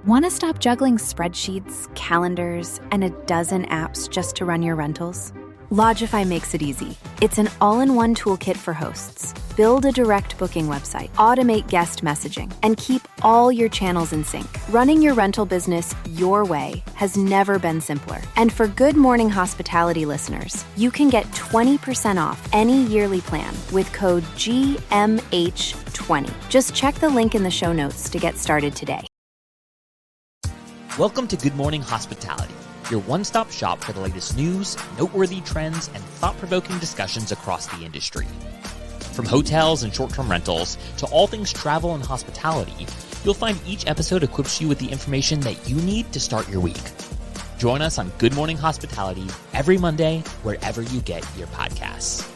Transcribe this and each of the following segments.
Want to stop juggling spreadsheets, calendars, and a dozen apps just to run your rentals? Lodgify makes it easy. It's an all-in-one toolkit for hosts. Build a direct booking website, automate guest messaging, and keep all your channels in sync. Running your rental business your way has never been simpler. And for Good Morning Hospitality listeners, you can get 20% off any yearly plan with code GMH20. Just check the link in the show notes to get started today. Welcome to Good Morning Hospitality, your one-stop shop for the latest news, noteworthy trends, and thought-provoking discussions across the industry. From hotels and short-term rentals to all things travel and hospitality, you'll find each episode equips you with the information that you need to start your week. Join us on Good Morning Hospitality every Monday, wherever you get your podcasts.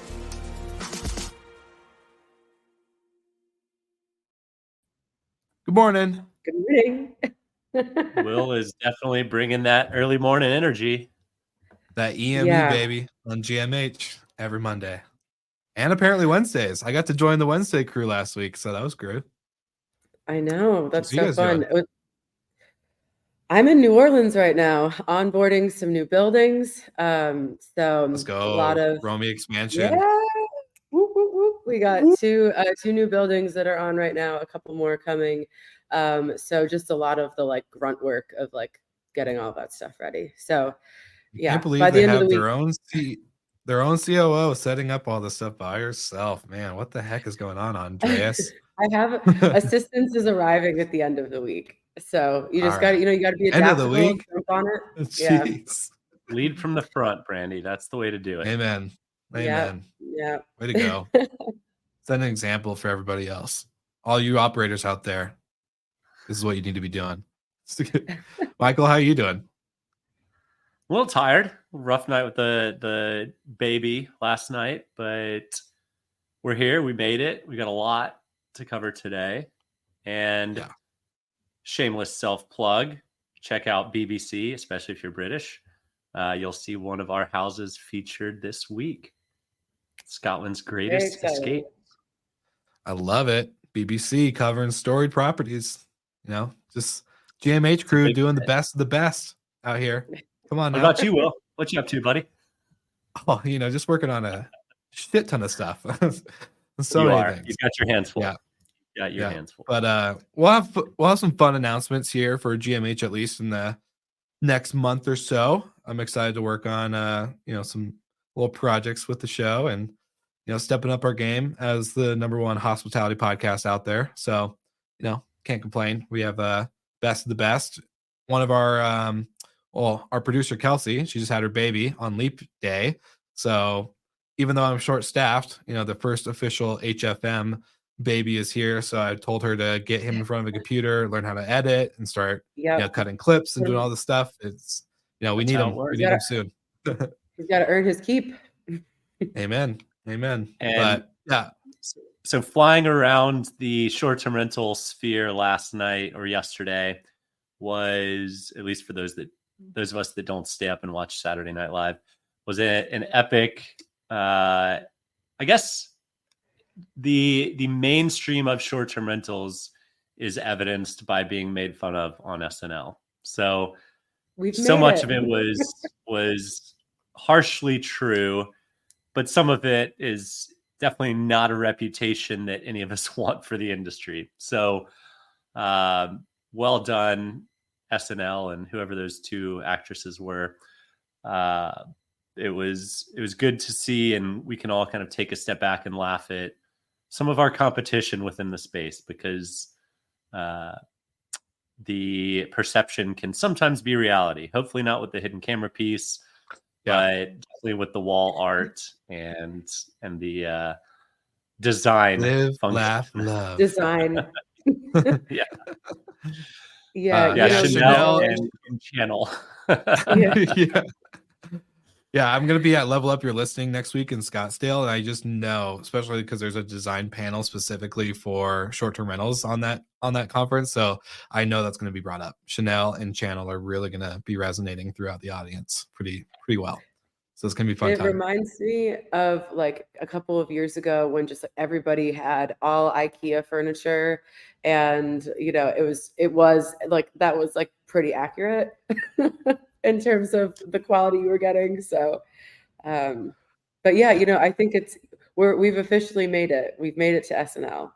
Good morning. Good morning. Will is definitely bringing that early morning energy. That EME, baby, on GMH every Monday. And apparently Wednesdays. I got to join the Wednesday crew last week, so that was great. I know. That's so fun. I'm in New Orleans right now, onboarding some new buildings. So let's go. A lot of Romy expansion. Yeah. Whoop, whoop, whoop. We got two new buildings that are on right now, a couple more coming. So just a lot of the grunt work of getting all that stuff ready. So I can't believe they have their own COO setting up all this stuff by herself. Man, what the heck is going on, Andreas? I have assistance is arriving at the end of the week. So you just got to, you got to be adaptable and jump on it. Jeez. Yeah. Lead from the front, Brandy. That's the way to do it. Amen. Yeah. Way to go. Set an example for everybody else. All you operators out there, this is what you need to be doing. Michael, how are you doing? A little tired. Rough night with the baby last night, but we're here. We made it. We got a lot to cover today. And shameless self-plug. Check out BBC, especially if you're British. You'll see one of our houses featured this week. Scotland's Greatest Escape. I love it. BBC covering storied properties. Just GMH crew doing the best of the best out here. Come on. What about you, Will? What you up to, buddy? Oh, just working on a shit ton of stuff. So you many are. things. You've got your hands full. Yeah. Got your hands full. But we'll have some fun announcements here for GMH, at least in the next month or so. I'm excited to work on some little projects with the show and stepping up our game as the #1 hospitality podcast out there. So can't complain. We have best of the best. One of our our producer Kelsey, she just had her baby on Leap Day. So even though I'm short staffed, the first official HFM baby is here. So I told her to get him in front of a computer, learn how to edit, and start cutting clips and doing all this stuff. It's we need him. We need him soon. He's got to earn his keep. Amen. And so flying around the short-term rental sphere last night or yesterday was, at least for those of us that don't stay up and watch Saturday Night Live, was an epic. I guess the mainstream of short-term rentals is evidenced by being made fun of on SNL. So much of it was harshly true, but some of it is definitely not a reputation that any of us want for the industry. So well done, SNL, and whoever those two actresses were. It was good to see, and we can all kind of take a step back and laugh at some of our competition within the space, because the perception can sometimes be reality. Hopefully not with the hidden camera piece, but definitely with the wall art and the design. Live, function. laugh, love. Design. Chanel and Channel. I'm going to be at Level Up Your Listing next week in Scottsdale. And I just know, especially because there's a design panel specifically for short-term rentals on that conference. So I know that's going to be brought up. Chanel and Channel are really going to be resonating throughout the audience pretty well. So it's gonna be a fun It time. reminds me of like a couple of years ago when just like, everybody had all IKEA furniture, and it was like that was like pretty accurate in terms of the quality you were getting. So, but yeah, I think we've officially made it. We've made it to SNL.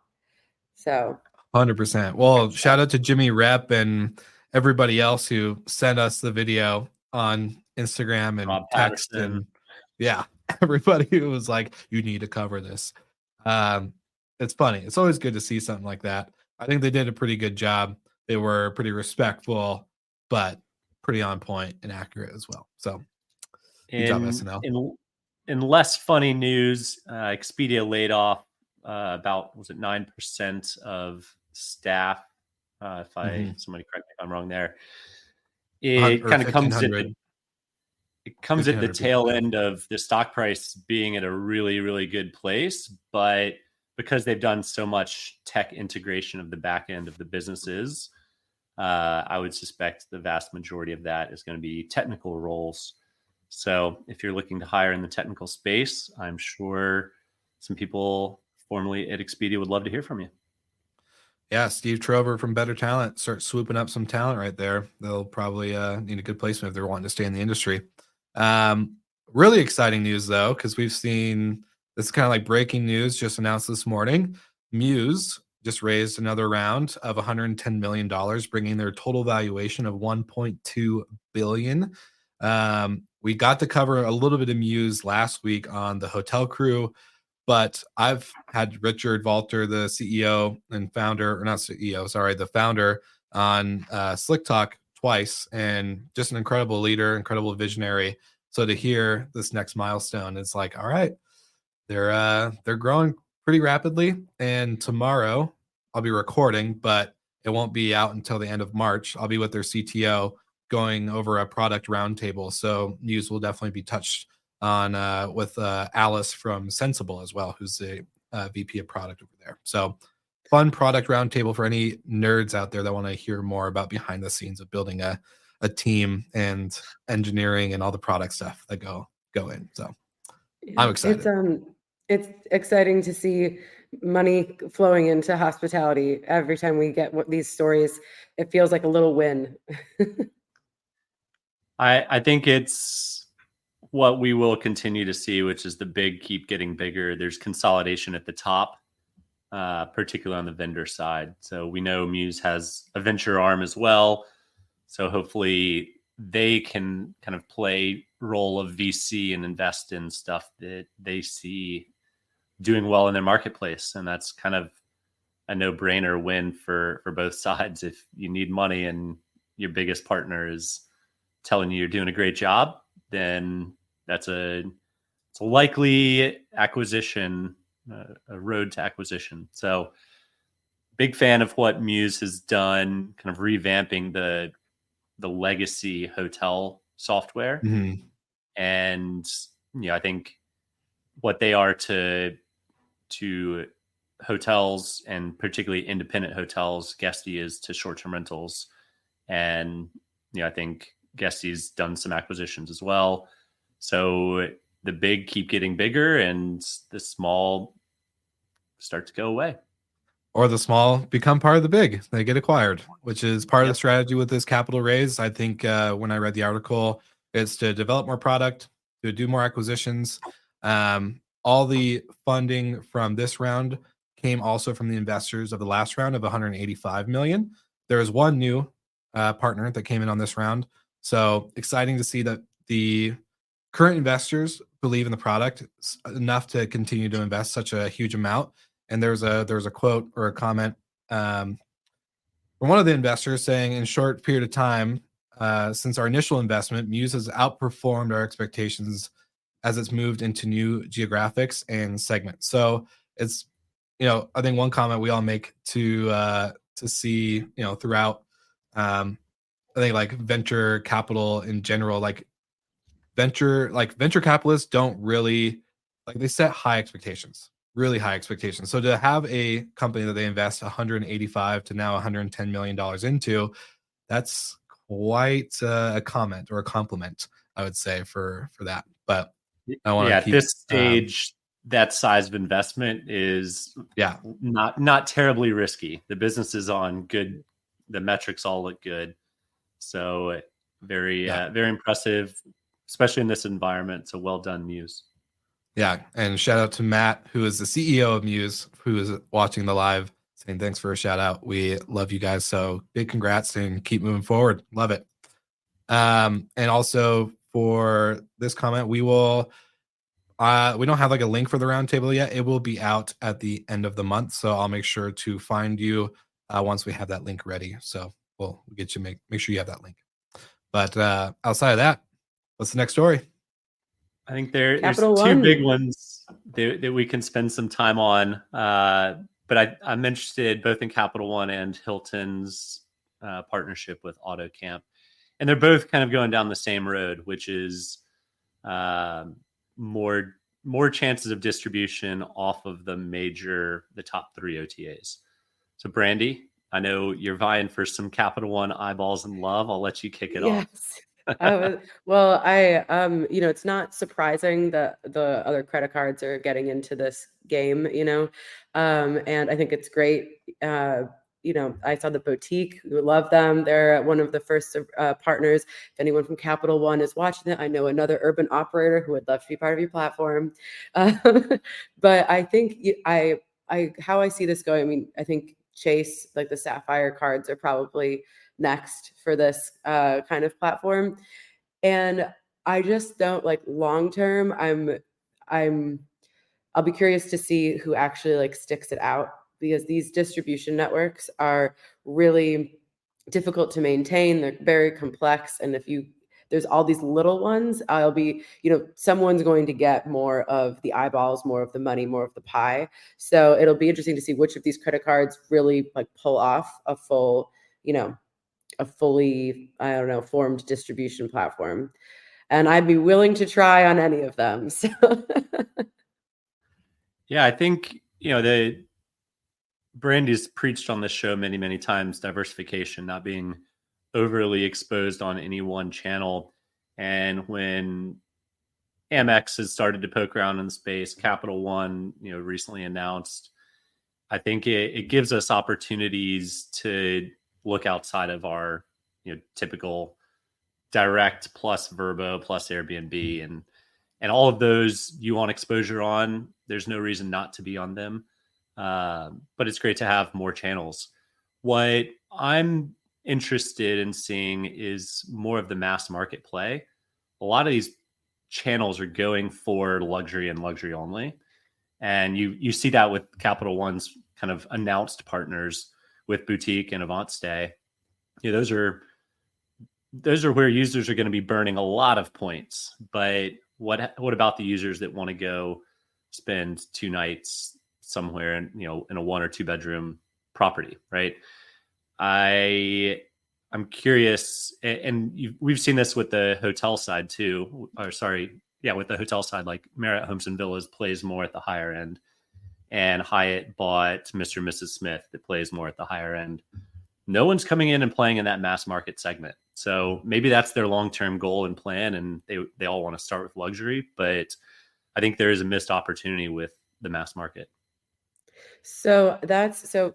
So 100%. Well, shout out to Jimmy Rep and everybody else who sent us the video on Instagram and Rob text, Patterson. and yeah, everybody who was like, you need to cover this. It's funny. It's always good to see something like that. I think they did a pretty good job. They were pretty respectful, but pretty on point and accurate as well. So good job, SNL. In less funny news, Expedia laid off about 9% of staff. If somebody correct me if I'm wrong there. It kind of comes at the tail end of the stock price being at a really, really good place, but because they've done so much tech integration of the back end of the businesses, I would suspect the vast majority of that is going to be technical roles. So if you're looking to hire in the technical space, I'm sure some people formerly at Expedia would love to hear from you. Yeah, Steve Trover from Better Talent, start swooping up some talent right there. They'll probably need a good placement if they're wanting to stay in the industry. Really exciting news though, because we've seen this is kind of like breaking news just announced this morning. Muse just raised another round of $110 million, bringing their total valuation of $1.2 billion. We got to cover a little bit of Muse last week on the Hotel Crew, but I've had Richard Valter, the CEO and founder, or not CEO, sorry, the founder on Slick Talk twice, and just an incredible leader, incredible visionary. So to hear this next milestone, it's like, all right, they're growing pretty rapidly. And tomorrow I'll be recording, but it won't be out until the end of March. I'll be with their CTO going over a product roundtable. So Muse will definitely be touched on with Alice from Sensible as well, who's the VP of product over there. So fun product roundtable for any nerds out there that want to hear more about behind the scenes of building a team and engineering and all the product stuff that go in. So I'm excited. It's exciting to see money flowing into hospitality. Every time we get these stories, it feels like a little win. I think it's what we will continue to see, which is the big keep getting bigger. There's consolidation at the top, particularly on the vendor side. So we know Muse has a venture arm as well. So hopefully they can kind of play role of VC and invest in stuff that they see doing well in their marketplace. And that's kind of a no-brainer win for both sides. If you need money and your biggest partner is telling you you're doing a great job, then it's a likely acquisition, a road to acquisition. So big fan of what Muse has done, kind of revamping the legacy hotel software. Mm-hmm. And, I think what they are to hotels, and particularly independent hotels, Guesty is to short-term rentals. And, I think Guesty's done some acquisitions as well. So the big keep getting bigger and the small start to go away. Or the small become part of the big. They get acquired, which is part of the strategy with this capital raise. I think when I read the article, it's to develop more product, to do more acquisitions. All the funding from this round came also from the investors of the last round of 185 million. There is one new partner that came in on this round. So exciting to see that the current investors believe in the product enough to continue to invest such a huge amount. And there was a quote or a comment from one of the investors saying, in a short period of time, since our initial investment, Muse has outperformed our expectations as it's moved into new geographics and segments. So it's, I think one comment we all make to see, throughout, I think like venture capital in general, like venture capitalists don't really, like, they set high expectations. Really high expectations. So to have a company that they invest 185 to now $110 million into, that's quite a comment or a compliment, I would say, for that. but I want to at keep this stage, that size of investment is not terribly risky. The business is on good. The metrics all look good. So very impressive, especially in this environment. So well done, Muse. Yeah, and shout out to Matt, who is the CEO of Muse, who is watching the live, saying thanks for a shout out. We love you guys. So big congrats and keep moving forward. Love it. And also for this comment, we will we don't have like a link for the roundtable yet. It will be out at the end of the month. So I'll make sure to find you once we have that link ready. So we'll get you make sure you have that link. But outside of that, what's the next story? I think there's Capital two One. big ones that we can spend some time on. But I'm interested both in Capital One and Hilton's partnership with AutoCamp. And they're both kind of going down the same road, which is more chances of distribution off of the top 3 OTAs. So Brandy, I know you're vying for some Capital One eyeballs and love. I'll let you kick it off. It's not surprising that the other credit cards are getting into this game, and I think it's great. I saw the boutique. We love them. They're one of the first partners. If anyone from Capital One is watching it, I know another urban operator who would love to be part of your platform. But I think how I see this going, I mean, I think Chase, like the Sapphire cards, are probably next for this kind of platform. And I just don't like long term. I'll be curious to see who actually like sticks it out, because these distribution networks are really difficult to maintain. They're very complex. And there's all these little ones, someone's going to get more of the eyeballs, more of the money, more of the pie. So it'll be interesting to see which of these credit cards really like pull off a full, a fully, formed distribution platform. And I'd be willing to try on any of them. So. Yeah, I think, the Brandy's preached on this show many, many times, diversification, not being overly exposed on any one channel. And when Amex has started to poke around in the space, Capital One, recently announced, I think it gives us opportunities to look outside of our, typical direct plus Vrbo plus Airbnb and all of those you want exposure on. There's no reason not to be on them. But it's great to have more channels. What I'm interested in seeing is more of the mass market play. A lot of these channels are going for luxury and luxury only. And you see that with Capital One's kind of announced partners with Boutique and AvantStay. Those are where users are going to be burning a lot of points. But what about the users that want to go spend 2 nights somewhere in a 1 or 2 bedroom property, right? I'm curious, and we've seen this with the hotel side too. With the hotel side, like Marriott Homes and Villas plays more at the higher end, and Hyatt bought Mr. and Mrs. Smith that plays more at the higher end. No one's coming in and playing in that mass market segment. So maybe that's their long-term goal and plan, and they all want to start with luxury. But I think there is a missed opportunity with the mass market. So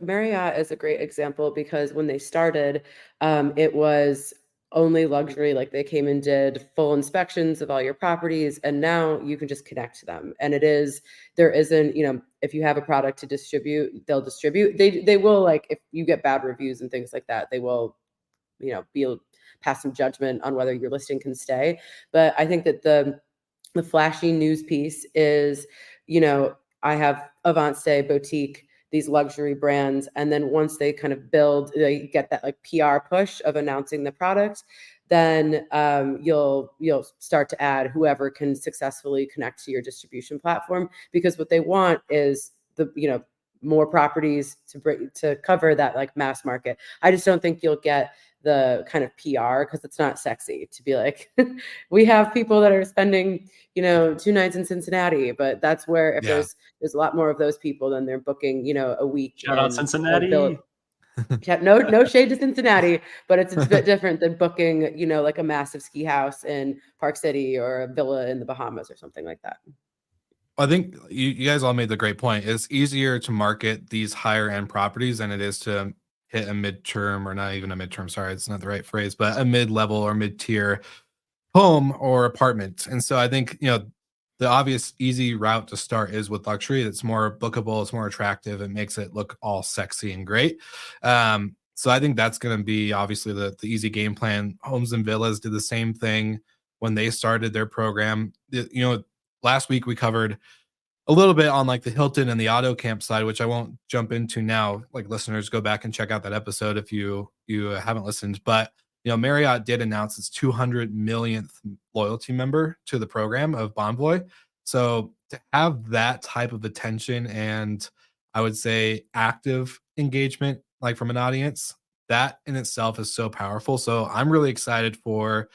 Marriott is a great example, because when they started, it was only luxury. Like they came and did full inspections of all your properties, and now you can just connect to them. And there isn't, if you have a product to distribute, they'll distribute. They will, like, if you get bad reviews and things like that, they will, pass some judgment on whether your listing can stay. But I think that the flashy news piece is, I have AvantStay, Boutique, these luxury brands. And then once they kind of they get that like PR push of announcing the product, then you'll start to add whoever can successfully connect to your distribution platform, because what they want is more properties to cover that like mass market. I just don't think you'll get the kind of PR, because it's not sexy to be like, we have people that are spending, 2 nights in Cincinnati, but that's where there's a lot more of those people than they're booking, a week. Shout out Cincinnati. Yeah, no shade to Cincinnati, but it's a bit different than booking, like a massive ski house in Park City or a villa in the Bahamas or something like that. I think you guys all made the great point. It's easier to market these higher end properties than it is to hit a midterm, or not even a midterm. Sorry, it's not the right phrase, but a mid level or mid tier home or apartment. And so I think, the obvious easy route to start is with luxury. It's more bookable, it's more attractive, it makes it look all sexy and great. So I think that's going to be obviously the easy game plan. Homes and Villas did the same thing when they started their program. Last week we covered a little bit on like the Hilton and the auto camp side, which I won't jump into now. Like, listeners, go back and check out that episode if you haven't listened. But Marriott did announce its 200 millionth loyalty member to the program of Bonvoy. So to have that type of attention and, I would say, active engagement, like from an audience, that in itself is so powerful. So I'm really excited for,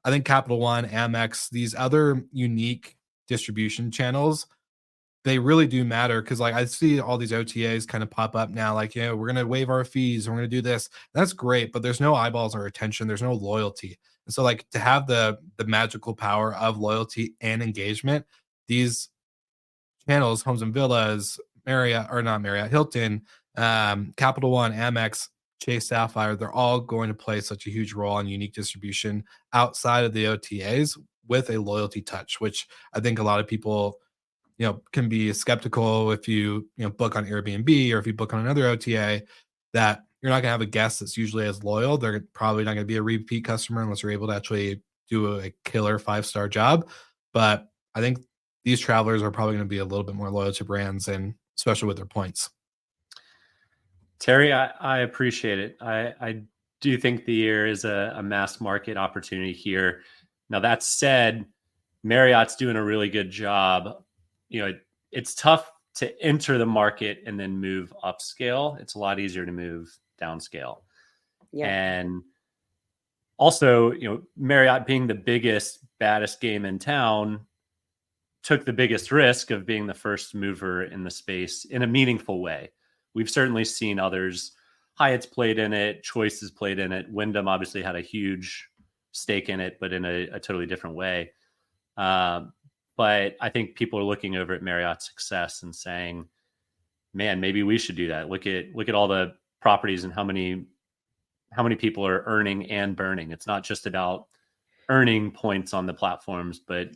I think, Capital One, Amex, these other unique distribution channels. They really do matter, because like I see all these OTAs kind of pop up now, like, we're gonna waive our fees, we're gonna do this. That's great, but there's no eyeballs or attention, there's no loyalty. And so, like, to have the magical power of loyalty and engagement, these channels, Homes and Villas, Marriott, or not Marriott, Hilton, Capital One, Amex, Chase Sapphire, they're all going to play such a huge role in unique distribution outside of the OTAs with a loyalty touch, which I think a lot of people can be skeptical if you book on Airbnb or if you book on another OTA, that you're not going to have a guest that's usually as loyal. They're probably not going to be a repeat customer unless you're able to actually do a killer 5-star job. But I think these travelers are probably going to be a little bit more loyal to brands, and especially with their points. Terry, I appreciate it. I do think the year is a mass market opportunity here. Now, that said, Marriott's doing a really good job. It's tough to enter the market and then move upscale. It's a lot easier to move downscale. Yeah. And also, Marriott, being the biggest, baddest game in town, took the biggest risk of being the first mover in the space in a meaningful way. We've certainly seen others. Hyatt's played in it, Choice has played in it. Wyndham obviously had a huge stake in it, but in a totally different way. But I think people are looking over at Marriott's success and saying, man, maybe we should do that. Look at all the properties and how many people are earning and burning. It's not just about earning points on the platforms, but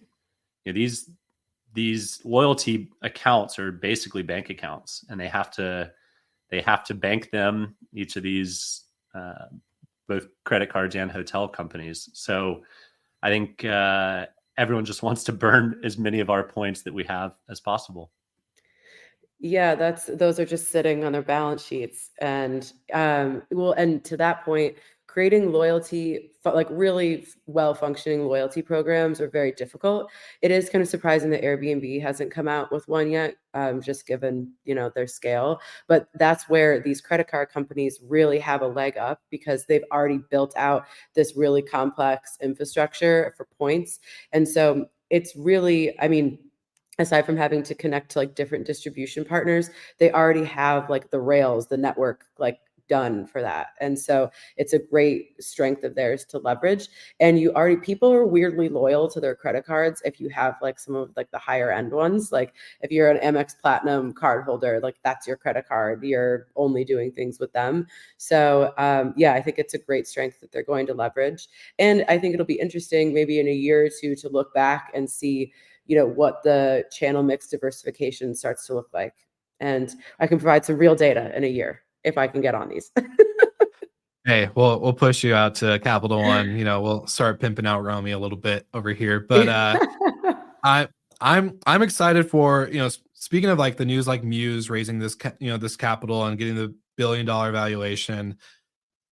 these loyalty accounts are basically bank accounts, and they have to bank them, each of these both credit cards and hotel companies. So I think everyone just wants to burn as many of our points that we have as possible. Yeah, those are just sitting on their balance sheets. And and to that point, creating loyalty, like really well functioning loyalty programs are very difficult. It is kind of surprising that Airbnb hasn't come out with one yet, just given, their scale. But that's where these credit card companies really have a leg up, because they've already built out this really complex infrastructure for points. And so it's really, I mean, aside from having to connect to like different distribution partners, they already have like the rails, the network like done for that. And so it's a great strength of theirs to leverage. And people are weirdly loyal to their credit cards if you have like some of like the higher end ones. Like if you're an Amex Platinum card holder, like that's your credit card, you're only doing things with them. So yeah, I think it's a great strength that they're going to leverage. And I think it'll be interesting maybe in a year or two to look back and see what the channel mix diversification starts to look like. And I can provide some real data in a year if I can get on these. Hey, we'll push you out to Capital One. We'll start pimping out Romy a little bit over here. But I'm excited for, speaking of like the news, like Muse raising this this capital and getting the $1 billion valuation.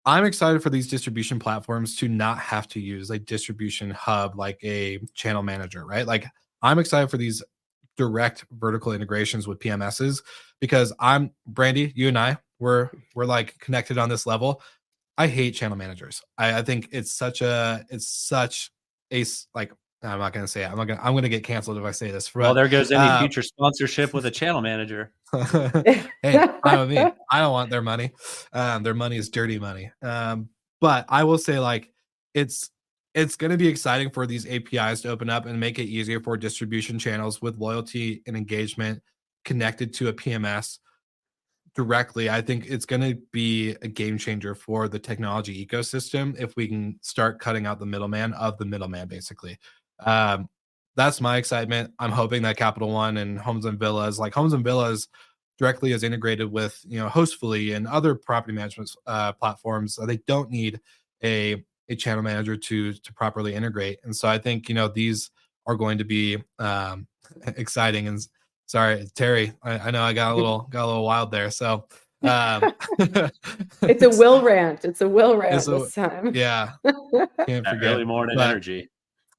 I'm excited for these distribution platforms to not have to use a distribution hub like a channel manager, right? Like, I'm excited for these direct vertical integrations with PMSs, because Brandy, you and I, we're like connected on this level. I hate channel managers. I think it's such a like, I'm not going to say it. I'm going to get canceled if I say this. Well, there goes any future sponsorship with a channel manager. Hey, fine with me. I don't want their money. Their money is dirty money. But I will say, like, it's going to be exciting for these APIs to open up and make it easier for distribution channels with loyalty and engagement connected to a PMS directly. I think it's going to be a game changer for the technology ecosystem if we can start cutting out the middleman of the middleman, basically. Um, that's my excitement. I'm hoping that Capital One and Homes and Villas, like Homes and Villas, directly is integrated with Hostfully and other property management platforms. They don't need a channel manager to properly integrate, and so I think these are going to be exciting. And sorry, Terry, I know I got a little wild there. So it's a Will rant. It's a Will rant this time. Yeah, can't That forget early morning energy.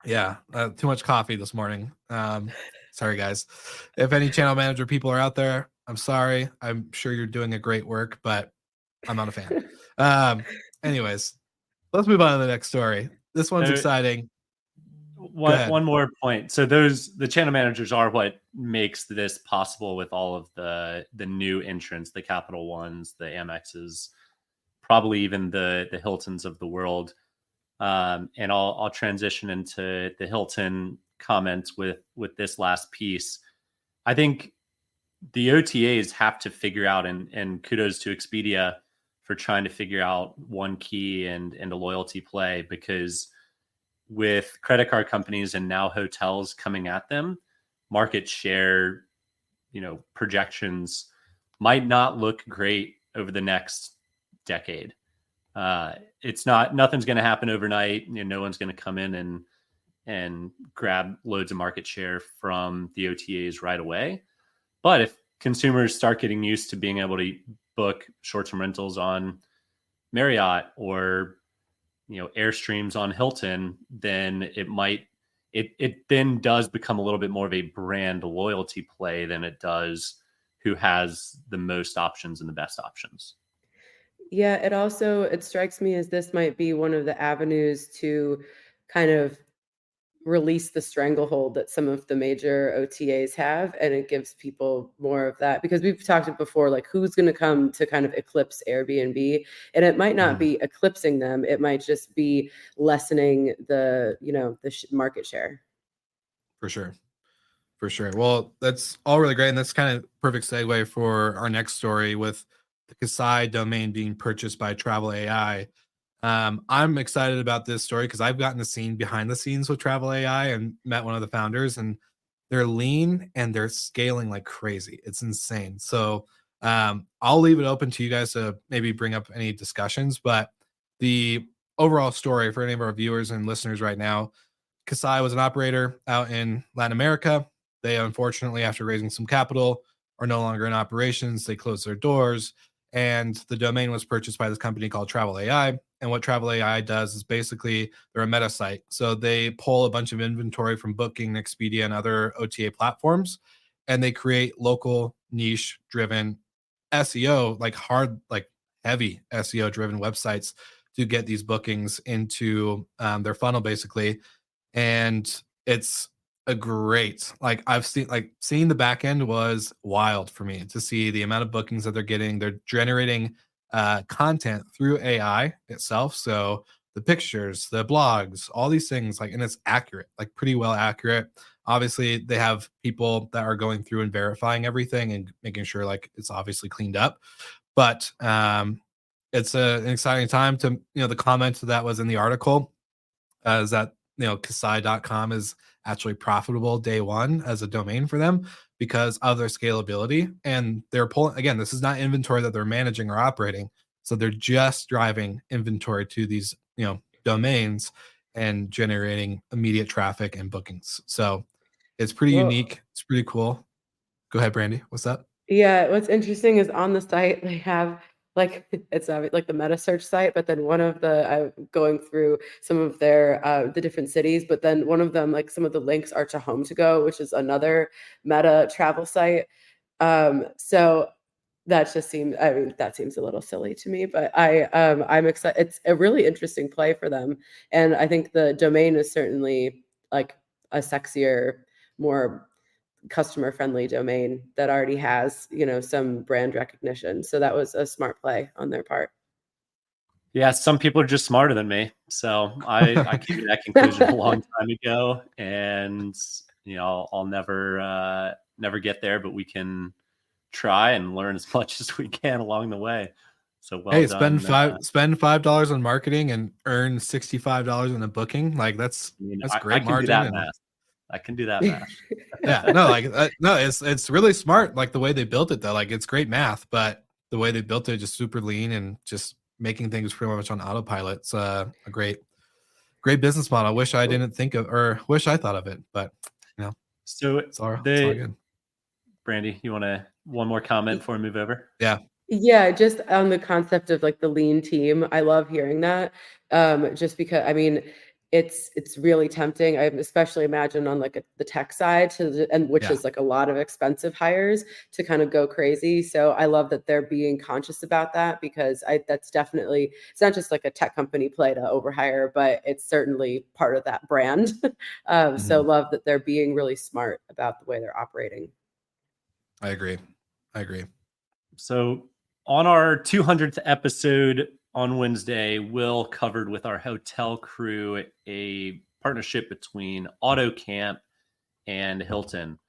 Yeah, too much coffee this morning. Sorry, guys. If any channel manager people are out there, I'm sorry. I'm sure you're doing a great work, but I'm not a fan. Anyways, let's move on to the next story. This one's exciting. One more point. So the channel managers are what makes this possible with all of the new entrants, the Capital Ones, the Amexes, probably even the Hiltons of the world. And I'll transition into the Hilton comments with this last piece. I think the OTAs have to figure out, and kudos to Expedia for trying to figure out One Key and a loyalty play, because with credit card companies and now hotels coming at them, market share, projections might not look great over the next decade. Nothing's going to happen overnight. No one's going to come in and grab loads of market share from the OTAs right away. But if consumers start getting used to being able to book short-term rentals on Marriott or Airstreams on Hilton, then it then does become a little bit more of a brand loyalty play than it does who has the most options and the best options. Yeah, it strikes me as this might be one of the avenues to kind of release the stranglehold that some of the major OTAs have, and it gives people more of that, because we've talked it before, like who's going to come to kind of eclipse Airbnb, and it might not be eclipsing them, it might just be lessening the market share. For sure. Well, that's all really great, and that's kind of perfect segue for our next story with the Casai domain being purchased by Travel AI. I'm excited about this story because I've gotten to see behind the scenes with Travel AI and met one of the founders, and they're lean and they're scaling like crazy. It's insane. So I'll leave it open to you guys to maybe bring up any discussions, but the overall story for any of our viewers and listeners right now, Casai was an operator out in Latin America. They unfortunately, after raising some capital, are no longer in operations. They closed their doors, and the domain was purchased by this company called Travel AI. And what Travel AI does is basically they're a meta site. So they pull a bunch of inventory from Booking, Expedia, and other OTA platforms, and they create local niche driven SEO, like hard, like heavy SEO driven websites to get these bookings into their funnel, basically. And it's a great, like I've seen, like seeing the back end was wild for me to see the amount of bookings that they're getting. They're generating content through AI itself. So the pictures, the blogs, all these things, like, and it's accurate, like pretty well accurate. Obviously, they have people that are going through and verifying everything and making sure like it's obviously cleaned up. But it's an exciting time to, the comment that was in the article is that Kasai.com is actually profitable day one as a domain for them because of their scalability. And they're pulling, again, this is not inventory that they're managing or operating. So they're just driving inventory to these, domains and generating immediate traffic and bookings. So it's pretty unique. It's pretty cool. Go ahead, Brandy. What's up? Yeah, what's interesting is on the site they have like it's like the meta search site, but then one of the going through some of their the different cities, but then one of them, like some of the links are to Home to Go, which is another meta travel site. So that just seems, I mean, that seems a little silly to me, but I'm excited. It's a really interesting play for them, and I think the domain is certainly like a sexier, more customer friendly domain that already has, some brand recognition. So that was a smart play on their part. Yeah, some people are just smarter than me. So I came to that conclusion a long time ago, and I'll never get there, but we can try and learn as much as we can along the way. So well Hey, done. spend $5 on marketing and earn $65 in a booking. Like that's I great can do margin. that And math. I can do that math. yeah, no, no, it's really smart. Like the way they built it though, like it's great math, but the way they built it just super lean and just making things pretty much on autopilot. It's a great business model. Wish I didn't think of, or wish I thought of it, but So it's all good. Brandy, you want one more comment before we move over? Yeah. Yeah, just on the concept of like the lean team. I love hearing that. Just because it's really tempting. I especially imagine on like the tech side and which Yeah. is like a lot of expensive hires to kind of go crazy. So I love that they're being conscious about that because that's definitely, it's not just like a tech company play to overhire, but it's certainly part of that brand. So love that they're being really smart about the way they're operating. I agree. So on our 200th episode on Wednesday, Will covered with our hotel crew a partnership between AutoCamp and Hilton.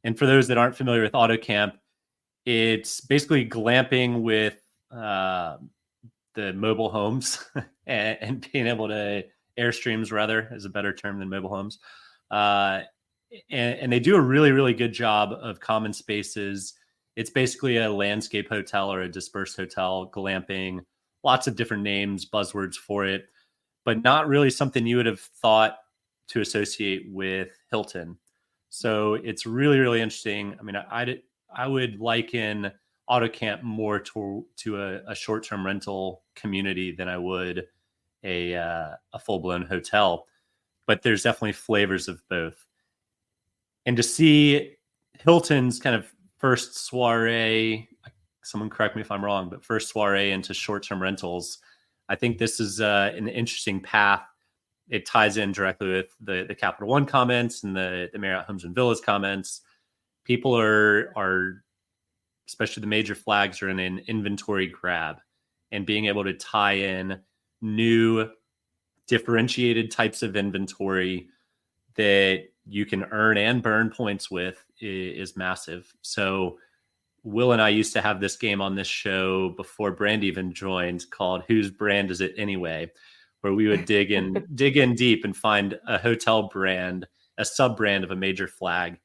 And for those that aren't familiar with AutoCamp, it's basically glamping with the mobile homes and being able to Airstreams, rather, is a better term than mobile homes. And they do a really, really good job of common spaces. It's basically a landscape hotel or a dispersed hotel, glamping, lots of different names, buzzwords for it, but not really something you would have thought to associate with Hilton. So it's really, really interesting. I mean, I would liken AutoCamp more to a short-term rental community than I would a full-blown hotel. But there's definitely flavors of both. And to see Hilton's kind of first soiree, someone correct me if I'm wrong, but first soiree into short-term rentals, I think this is an interesting path. It ties in directly with the Capital One comments and the Marriott Homes and Villas comments. People are especially the major flags are in an inventory grab, and being able to tie in new differentiated types of inventory that you can earn and burn points with is massive. So Will and I used to have this game on this show before Brand even joined called Whose Brand Is It Anyway, where we would dig in deep and find a hotel brand, a sub brand of a major flag.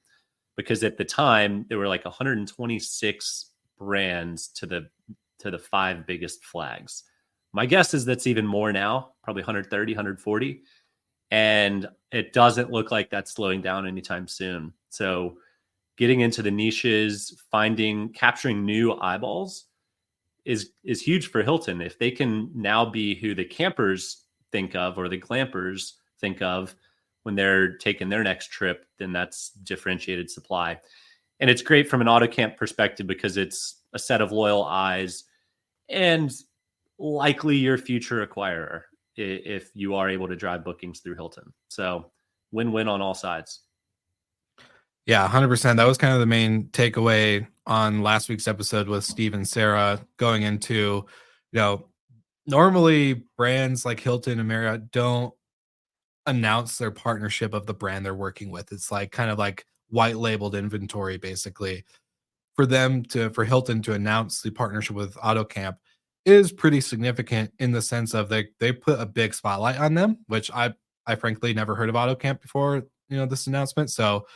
Because at the time there were like 126 brands to the 5 biggest flags. My guess is that's even more now, probably 130, 140. And it doesn't look like that's slowing down anytime soon. So getting into the niches, capturing new eyeballs is huge for Hilton. If they can now be who the campers think of or the glampers think of when they're taking their next trip, then that's differentiated supply. And it's great from an AutoCamp perspective because it's a set of loyal eyes and likely your future acquirer if you are able to drive bookings through Hilton. So win-win on all sides. Yeah, 100%. That was kind of the main takeaway on last week's episode with Steve and Sarah going into, normally brands like Hilton and Marriott don't announce their partnership of the brand they're working with. It's like kind of like white labeled inventory, basically. For Hilton to announce the partnership with AutoCamp is pretty significant in the sense of they put a big spotlight on them, which I frankly never heard of AutoCamp before, this announcement. So,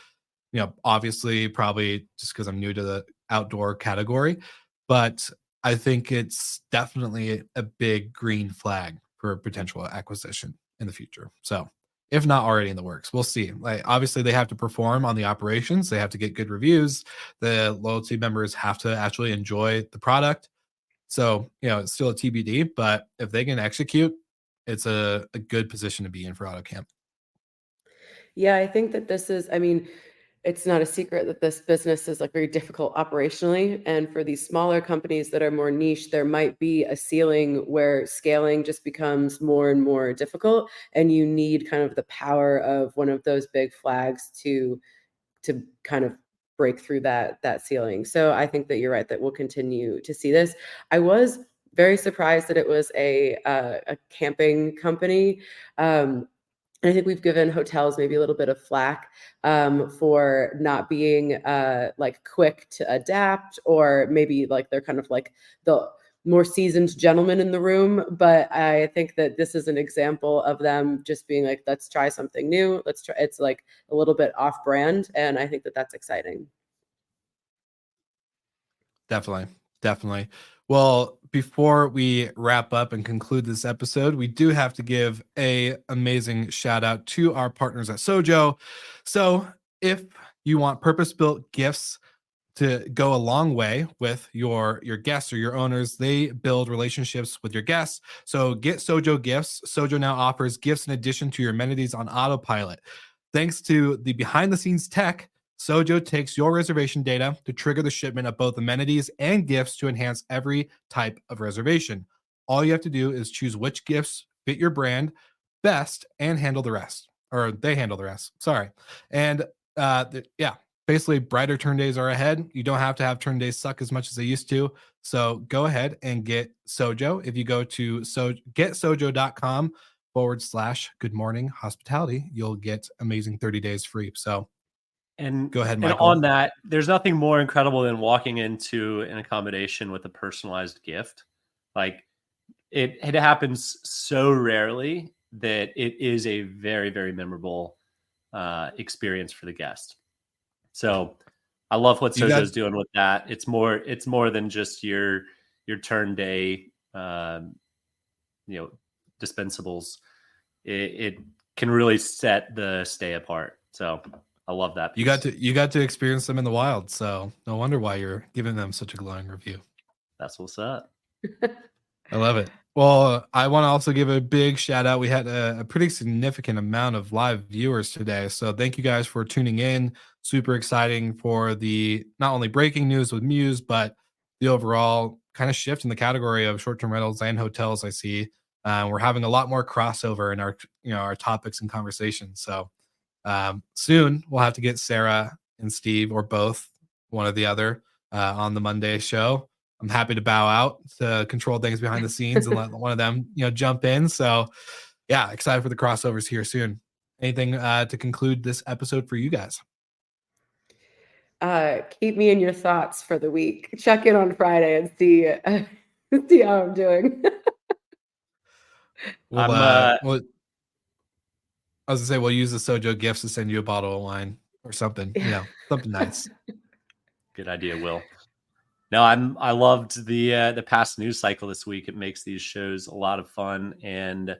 obviously probably just because I'm new to the outdoor category, but I think it's definitely a big green flag for potential acquisition in the future. So if not already in the works, we'll see. Like obviously they have to perform on the operations. They have to get good reviews. The loyalty members have to actually enjoy the product. So, it's still a TBD, but if they can execute, it's a good position to be in for AutoCamp. Yeah, I think that it's not a secret that this business is like very difficult operationally. And for these smaller companies that are more niche, there might be a ceiling where scaling just becomes more and more difficult. And you need kind of the power of one of those big flags to kind of break through that ceiling. So I think that you're right that we'll continue to see this. I was very surprised that it was a camping company. And I think we've given hotels maybe a little bit of flack for not being like quick to adapt, or maybe like they're kind of like the more seasoned gentleman in the room. But I think that this is an example of them just being like, let's try something new. Let's try. It's like a little bit off brand. And I think that that's exciting. Definitely. Well, before we wrap up and conclude this episode, we do have to give a amazing shout out to our partners at Sojo. So if you want purpose-built gifts to go a long way with your guests or your owners, they build relationships with your guests. So get Sojo gifts. Sojo now offers gifts in addition to your amenities on autopilot. Thanks to the behind the scenes tech, Sojo takes your reservation data to trigger the shipment of both amenities and gifts to enhance every type of reservation. All you have to do is choose which gifts fit your brand best and handle the rest, or they handle the rest. Sorry. And basically brighter turn days are ahead. You don't have to have turn days suck as much as they used to. So go ahead and get Sojo. If you go to getsojo.com/good morning hospitality, you'll get amazing 30 days free. So and go ahead, and Michael. on that, there's nothing more incredible than walking into an accommodation with a personalized gift. Like it happens so rarely that it is a very, very memorable experience for the guest. So I love what Sojo's doing with that. It's more than just your turn day, dispensables. It can really set the stay apart. So I love that piece. You got to experience them in the wild. So no wonder why you're giving them such a glowing review. That's what's up. I love it. Well, I want to also give a big shout out. We had a pretty significant amount of live viewers today. So thank you guys for tuning in. Super exciting for the not only breaking news with Muse, but the overall kind of shift in the category of short-term rentals and hotels. I see we're having a lot more crossover in our topics and conversations. So soon we'll have to get Sarah and Steve, or both, one or the other, on the Monday show. I'm happy to bow out to control things behind the scenes and let one of them, jump in. So yeah, excited for the crossovers here soon. Anything to conclude this episode for you guys? Keep me in your thoughts for the week. Check in on Friday and see how I'm doing. I was gonna say we'll use the Sojo gifts to send you a bottle of wine or something. Something nice. Good idea, Will. No, I loved the past news cycle this week. It makes these shows a lot of fun and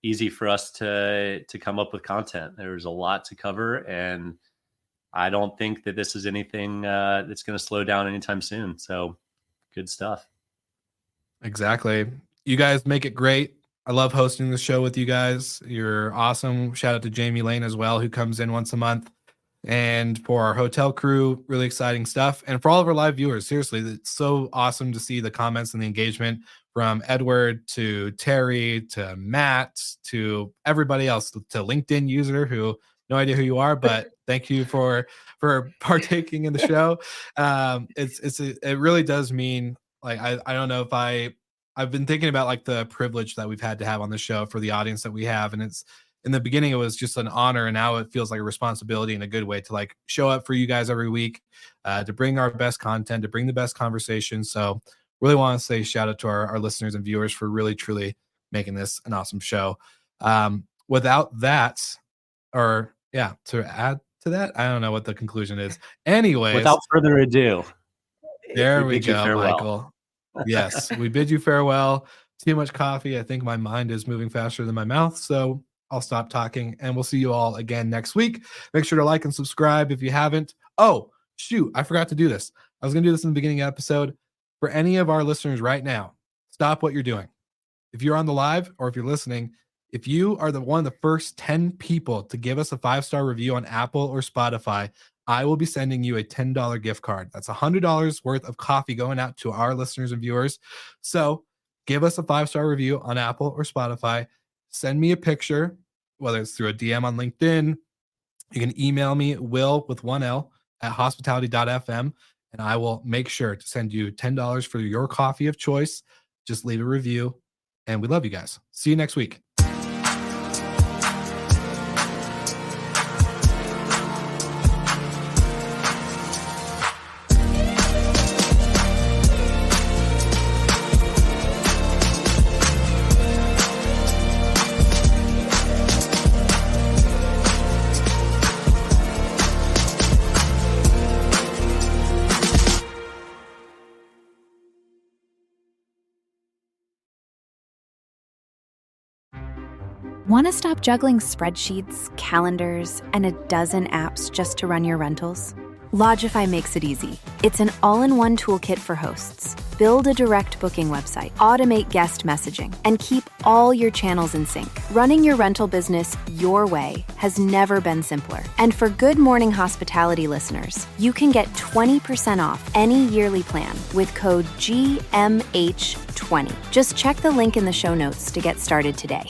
easy for us to come up with content. There's a lot to cover, and I don't think that this is anything that's going to slow down anytime soon. So good stuff. Exactly. You guys make it great. I love hosting the show with you guys. You're awesome. Shout out to Jamie Lane as well, who comes in once a month. And for our hotel crew, really exciting stuff. And for all of our live viewers, seriously, it's so awesome to see the comments and the engagement from Edward to Terry to Matt to everybody else, to LinkedIn user who no idea who you are, but thank you for partaking in the show. It really does mean, like, I don't know if I've been thinking about like the privilege that we've had to have on the show for the audience that we have. And it's, in the beginning, it was just an honor, and now it feels like a responsibility in a good way to like show up for you guys every week, to bring our best content, to bring the best conversation. So really want to say shout out to our listeners and viewers for really, truly making this an awesome show. Without that, to add to that, I don't know what the conclusion is. Anyways, without further ado, there we go, Michael. Yes, we bid you farewell. Too much coffee. I think my mind is moving faster than my mouth. So I'll stop talking, and we'll see you all again next week. Make sure to like and subscribe if you haven't. Oh, shoot, I forgot to do this. I was going to do this in the beginning of the episode. For any of our listeners right now, stop what you're doing. If you're on the live or if you're listening, if you are one of the first 10 people to give us a 5-star review on Apple or Spotify, I will be sending you a $10 gift card. That's $100 worth of coffee going out to our listeners and viewers. So give us a 5-star review on Apple or Spotify. Send me a picture, whether it's through a DM on LinkedIn. You can email me, Will with 1 L at hospitality.fm, and I will make sure to send you $10 for your coffee of choice. Just leave a review, and we love you guys. See you next week. Want to stop juggling spreadsheets, calendars, and a dozen apps just to run your rentals? Logify makes it easy. It's an all-in-one toolkit for hosts. Build a direct booking website, automate guest messaging, and keep all your channels in sync. Running your rental business your way has never been simpler. And for Good Morning Hospitality listeners, you can get 20% off any yearly plan with code GMH20. Just check the link in the show notes to get started today.